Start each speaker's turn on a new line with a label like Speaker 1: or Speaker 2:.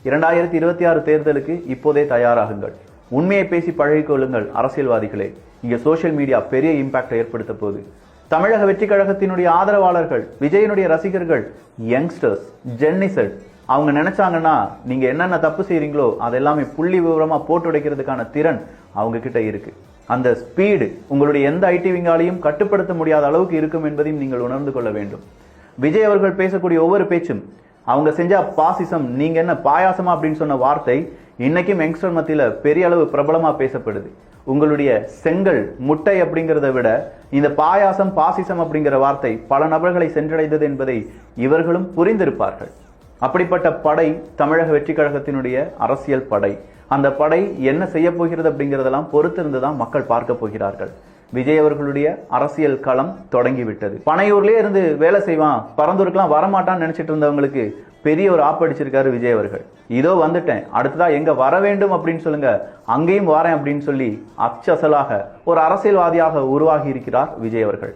Speaker 1: 2026 தேர்தலுக்கு இப்போதே தயாராகுங்கள். உண்மையை பேசி பழகிக்கொள்ளுங்கள் அரசியல்வாதிகளே. இங்க சோசியல் மீடியா பெரிய இம்பாக்ட் ஏற்படுத்த போகுது. தமிழக வெற்றி கழகத்தினுடைய ஆதரவாளர்கள், விஜயனுடைய ரசிகர்கள், யங்ஸ்டர்ஸ், ஜென்னிசெட் அவங்க நினைச்சாங்கன்னா நீங்க என்னென்ன தப்பு செய்றீங்களோ அதெல்லாமே புள்ளி விவரமா போட்டு உடைக்கிறதுக்கான திறன் அவங்க கிட்ட இருக்கு. அந்த ஸ்பீடு உங்களுடைய எந்த ஐடி விங்காலையும் கட்டுப்படுத்த முடியாத அளவுக்கு இருக்கும் என்பதையும் நீங்கள் உணர்ந்து கொள்ள வேண்டும். விஜய் அவர்கள் பேசக்கூடிய ஒவ்வொரு பேச்சும் அவங்க செஞ்ச பாசிசம், நீங்க என்ன பாயாசமா அப்படின்னு சொன்ன வார்த்தை இன்னைக்கும் யங்ஸ்டர் மத்தியில பெரிய அளவு பிரபலமா பேசப்படுது. உங்களுடைய செங்கல் முட்டை அப்படிங்கிறத விட இந்த பாயாசம் பாசிசம் அப்படிங்கிற வார்த்தை பல நபர்களை சென்றடைந்தது என்பதை இவர்களும் புரிந்திருப்பார்கள். அப்படிப்பட்ட படை தமிழக வெற்றி கழகத்தினுடைய அரசியல் படை. அந்த படை என்ன செய்ய போகிறது அப்படிங்கிறதெல்லாம் பொறுத்திருந்துதான் மக்கள் பார்க்க போகிறார்கள். விஜய் அவர்களுடைய அரசியல் களம் தொடங்கிவிட்டது. பனையூர்லயே இருந்து வேலை செய்வான், பரந்தூருக்குலாம் வரமாட்டான்னு நினைச்சிட்டு இருந்தவங்களுக்கு பெரிய ஒரு ஆப்படிச்சிருக்காரு விஜய் அவர்கள். இதோ வந்துட்டேன், அடுத்ததா எங்க வர வேண்டும் அப்படின்னு சொல்லுங்க, அங்கேயும் வரேன் அப்படின்னு சொல்லி அச்சசலாக ஒரு அரசியல்வாதியாக உருவாகி இருக்கிறார் விஜய் அவர்கள்.